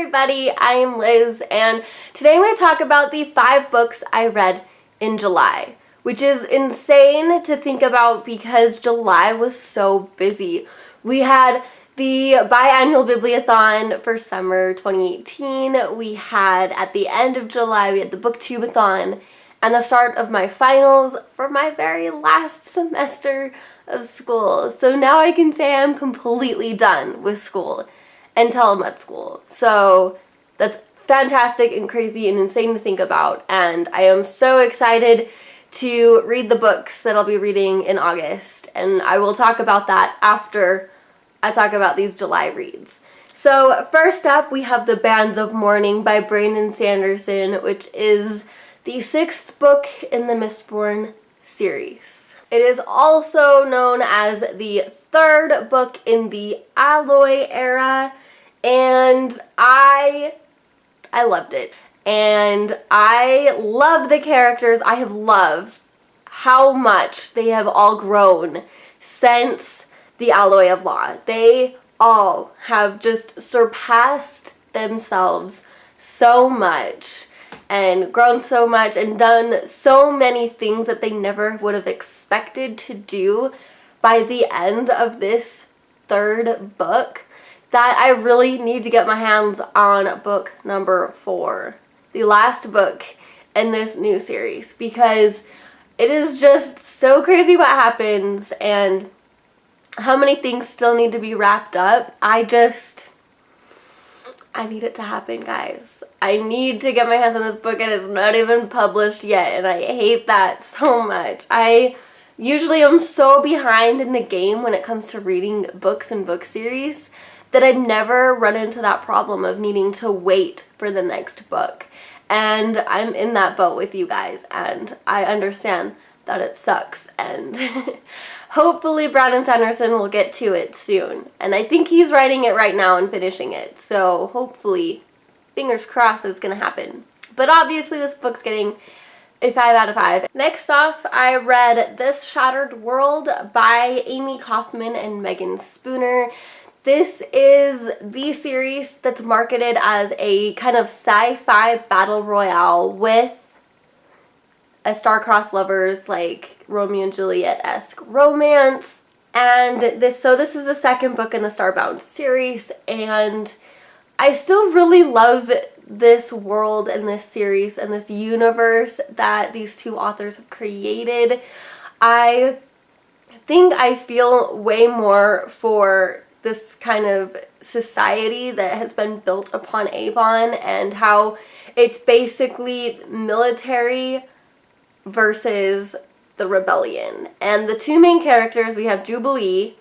everybody, I'm Liz, and today I'm going to talk about the 5 books I read in July, which is insane to think about because July was so busy. We had the biannual bibliothon for summer 2018, we had at the end of July, we had the booktubeathon, and the start of my finals for my very last semester of school. So now I can say I'm completely done with school and telemed school. So that's fantastic and crazy and insane to think about, and I am so excited to read the books that I'll be reading in August, and I will talk about that after I talk about these July reads. So first up, we have The Bands of Mourning by Brandon Sanderson, which is the 6th book in the Mistborn series. It is also known as the 3rd book in the Alloy era, and I loved it. And I love the characters. I have loved how much they have all grown since the Alloy of Law. They all have just surpassed themselves so much and grown so much and done so many things that they never would have expected to do by the end of this 3rd book, that I really need to get my hands on book number 4, the last book in this new series, because it is just so crazy what happens and how many things still need to be wrapped up. I need it to happen, guys. I need to get my hands on this book, and it's not even published yet, and I hate that so much. I usually am so behind in the game when it comes to reading books and book series that I've never run into that problem of needing to wait for the next book. And I'm in that boat with you guys, and I understand that it sucks, and hopefully Brandon Sanderson will get to it soon. And I think he's writing it right now and finishing it, so hopefully, fingers crossed, it's gonna happen. But obviously this book's getting a 5 out of 5. Next off, I read This Shattered World by Amy Kaufman and Megan Spooner. This is the series that's marketed as a kind of sci-fi battle royale with a star-crossed lovers, like Romeo and Juliet-esque romance. And this is the 2nd book in the Starbound series, and I still really love this world and this series and this universe that these 2 authors have created. I think I feel way more for this kind of society that has been built upon Avon and how it's basically military versus the rebellion. And the 2 main characters, we have Jubilee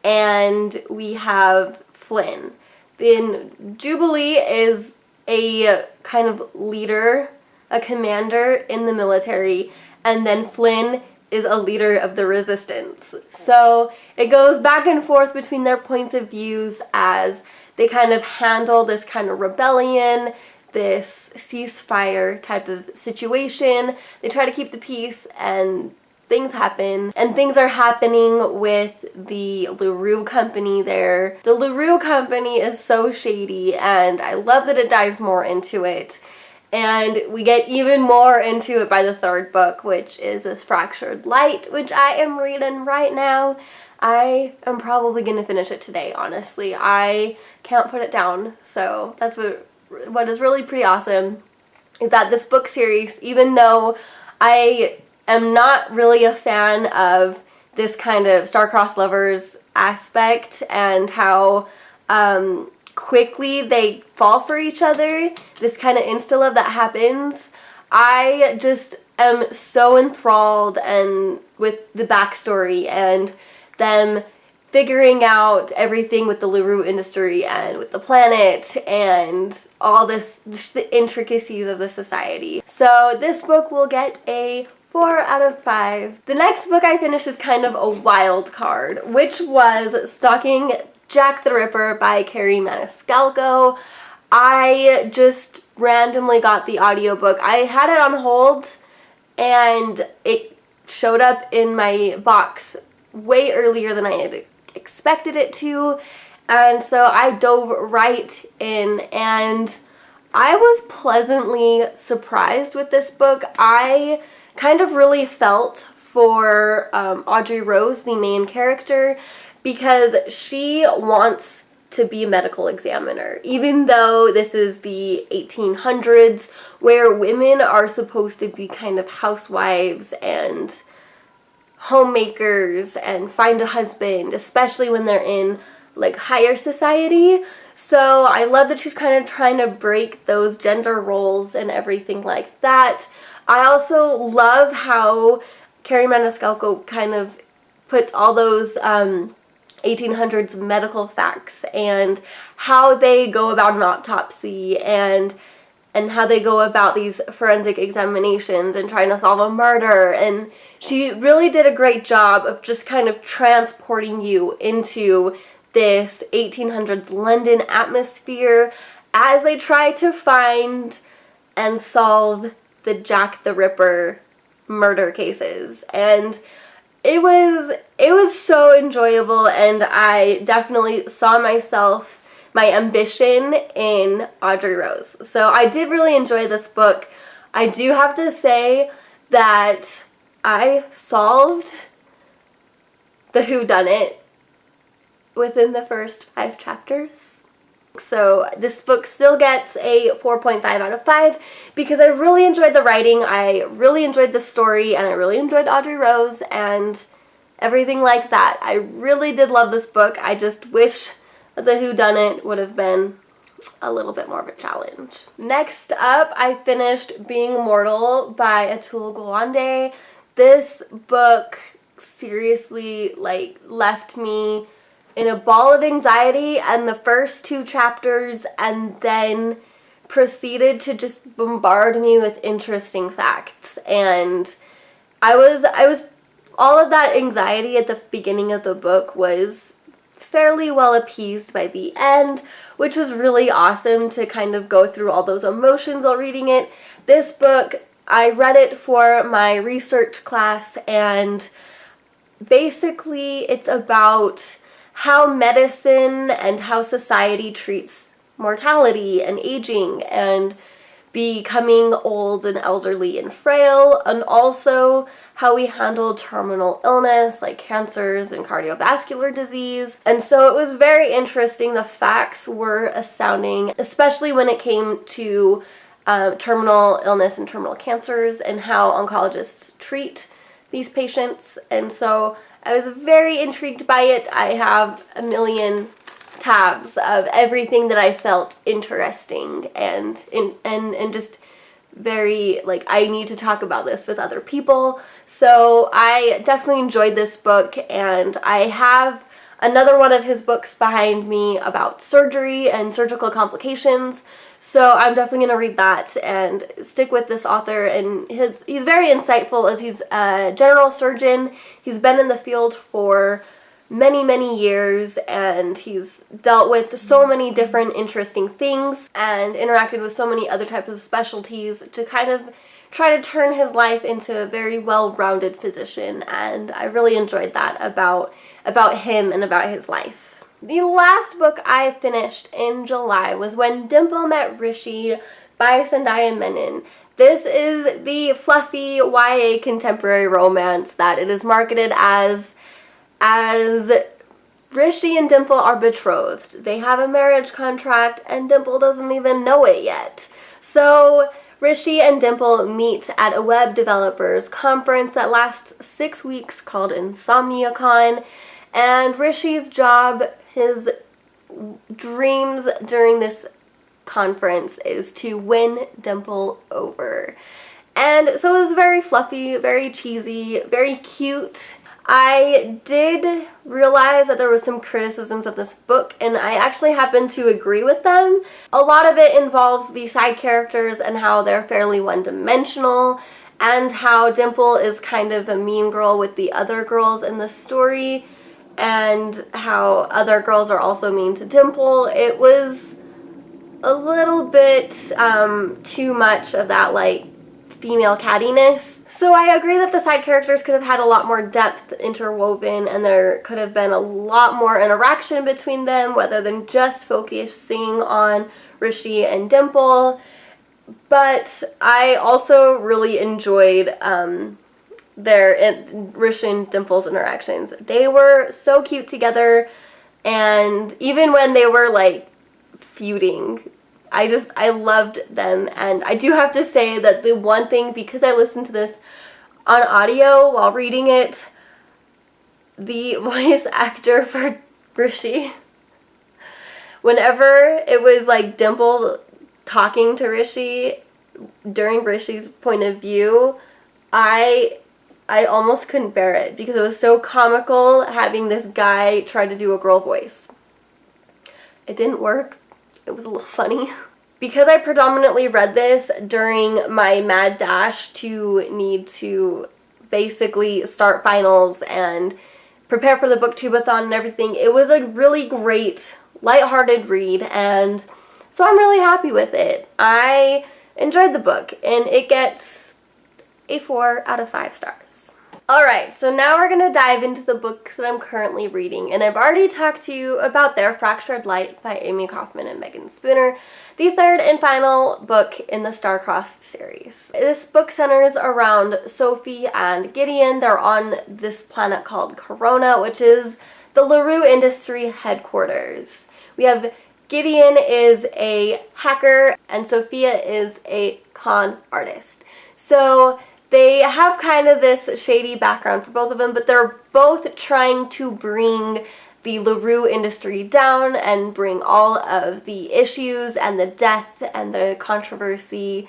and we have Flynn. Then Jubilee is a kind of leader, a commander in the military, and then Flynn is a leader of the resistance. So it goes back and forth between their points of views as they kind of handle this kind of rebellion, this ceasefire type of situation. They try to keep the peace, and things happen, and things are happening with the LaRue company there. The LaRue company is so shady, and I love that it dives more into it. And we get even more into it by the 3rd book, which is this Fractured Light, which I am reading right now. I am probably going to finish it today, honestly. I can't put it down, so that's what is really pretty awesome, is that this book series, even though I am not really a fan of this kind of star-crossed lovers aspect and how quickly they fall for each other, this kind of insta-love that happens, I just am so enthralled and with the backstory and them figuring out everything with the LaRue industry and with the planet and all this, just the intricacies of the society. So this book will get a 4 out of 5. The next book I finished is kind of a wild card, which was Stalking Jack the Ripper by Carrie Maniscalco. I just randomly got the audiobook. I had it on hold and it showed up in my box way earlier than I had expected it to, And so I dove right in, and I was pleasantly surprised with this book. I kind of really felt for Audrey Rose, the main character, because she wants to be a medical examiner, even though this is the 1800s where women are supposed to be kind of housewives and homemakers and find a husband, especially when they're in like higher society. So I love that she's kind of trying to break those gender roles and everything like that. I also love how Carrie Maniscalco kind of puts all those 1800s medical facts and how they go about an autopsy and how they go about these forensic examinations and trying to solve a murder. And she really did a great job of just kind of transporting you into this 1800s London atmosphere as they try to find and solve the Jack the Ripper murder cases. And it was so enjoyable, and I definitely saw my ambition in Audrey Rose. So I did really enjoy this book. I do have to say that I solved the whodunit within the first 5 chapters. So this book still gets a 4.5 out of 5 because I really enjoyed the writing, I really enjoyed the story, and I really enjoyed Audrey Rose and everything like that. I really did love this book. I just wish the whodunit would have been a little bit more of a challenge. Next up, I finished Being Mortal by Atul Gawande. This book seriously left me in a ball of anxiety and the first 2 chapters, and then proceeded to just bombard me with interesting facts. And I was all of that anxiety at the beginning of the book was fairly well appeased by the end, which was really awesome to kind of go through all those emotions while reading it. This book, I read it for my research class, and basically it's about how medicine and how society treats mortality and aging and becoming old and elderly and frail, and also how we handle terminal illness like cancers and cardiovascular disease. And so it was very interesting. The facts were astounding, especially when it came to terminal illness and terminal cancers and how oncologists treat these patients. And so I was very intrigued by it. I have a million tabs of everything that I felt interesting and just very I need to talk about this with other people. So I definitely enjoyed this book, and I have another one of his books behind me about surgery and surgical complications. So I'm definitely going to read that and stick with this author. And he's very insightful, as he's a general surgeon. He's been in the field for many, many years, and he's dealt with so many different interesting things and interacted with so many other types of specialties to kind of try to turn his life into a very well-rounded physician. And I really enjoyed that about him and about his life. The last book I finished in July was When Dimple Met Rishi by Zendaya Menon. This is the fluffy YA contemporary romance that it is marketed as Rishi and Dimple are betrothed. They have a marriage contract, and Dimple doesn't even know it yet. So Rishi and Dimple meet at a web developers conference that lasts 6 weeks called InsomniaCon, and Rishi's job, his dreams during this conference, is to win Dimple over. And so it was very fluffy, very cheesy, very cute. I did realize that there was some criticisms of this book, and I actually happen to agree with them. A lot of it involves the side characters and how they're fairly one-dimensional, and how Dimple is kind of a mean girl with the other girls in the story, and how other girls are also mean to Dimple. It was a little bit too much of that female cattiness. So I agree that the side characters could have had a lot more depth interwoven, and there could have been a lot more interaction between them, rather than just focusing on Rishi and Dimple. But I also really enjoyed Rishi and Dimple's interactions. They were so cute together, and even when they were like feuding, I loved them. And I do have to say that the one thing, because I listened to this on audio while reading it, the voice actor for Rishi, whenever it was like Dimple talking to Rishi during Rishi's point of view, I almost couldn't bear it, because it was so comical having this guy try to do a girl voice. It didn't work. It was a little funny. Because I predominantly read this during my mad dash to need to basically start finals and prepare for the booktubeathon and everything, it was a really great, lighthearted read, and so I'm really happy with it. I enjoyed the book, and it gets a 4 out of 5 stars. Alright, so now we're going to dive into the books that I'm currently reading, and I've already talked to you about their Fractured Light by Amy Kaufman and Megan Spooner, the third and final book in the Star-Crossed series. This book centers around Sophie and Gideon. They're on this planet called Corona, which is the LaRue Industry headquarters. We have Gideon is a hacker, and Sophia is a con artist. So they have kind of this shady background for both of them, but they're both trying to bring the LaRue industry down and bring all of the issues and the death and the controversy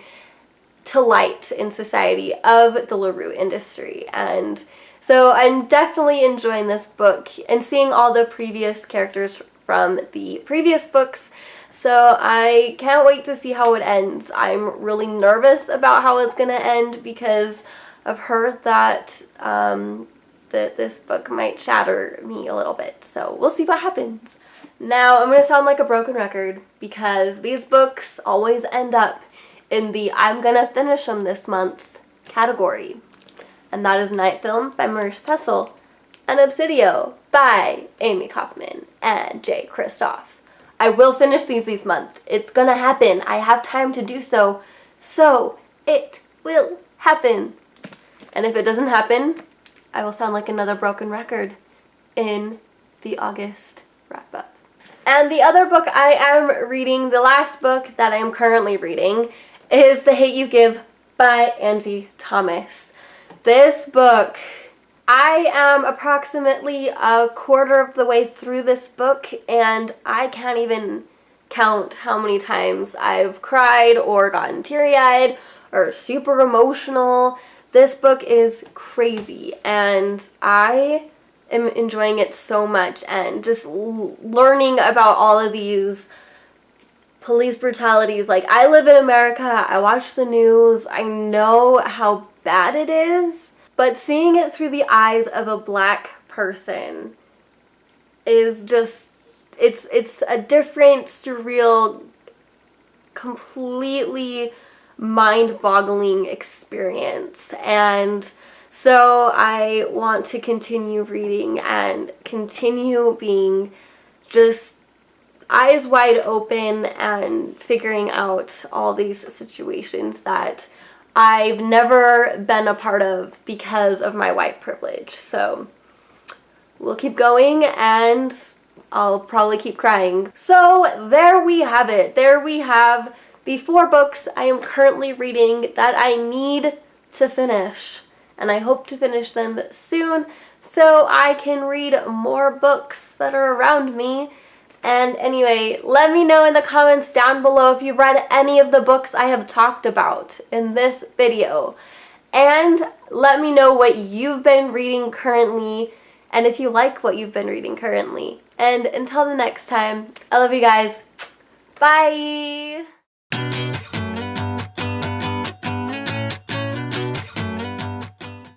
to light in society of the LaRue industry. And so I'm definitely enjoying this book and seeing all the previous characters from the previous books, so I can't wait to see how it ends. I'm really nervous about how it's going to end, because I've heard that that this book might shatter me a little bit, so we'll see what happens. Now, I'm going to sound like a broken record, because these books always end up in the I'm gonna finish them this month category, and that is Night Film by Marisha Pessl and Obsidio by Amy Kaufman and Jay Kristoff. I will finish these this month. It's gonna happen. I have time to do so. So it will happen. And if it doesn't happen, I will sound like another broken record in the August wrap-up. And the other book I am reading, the last book that I am currently reading, is The Hate You Give by Angie Thomas. This book, I am approximately a quarter of the way through this book, and I can't even count how many times I've cried or gotten teary-eyed or super emotional. This book is crazy, and I am enjoying it so much, and just learning about all of these police brutalities. Like, I live in America, I watch the news, I know how bad it is, but seeing it through the eyes of a black person is just, it's a different, surreal, completely mind-boggling experience. And so I want to continue reading and continue being just eyes wide open and figuring out all these situations that I've never been a part of because of my white privilege. So we'll keep going, and I'll probably keep crying. So there we have it. There we have the 4 books I am currently reading that I need to finish. And I hope to finish them soon so I can read more books that are around me. And anyway, let me know in the comments down below if you've read any of the books I have talked about in this video. And let me know what you've been reading currently, and if you like what you've been reading currently. And until the next time, I love you guys. Bye!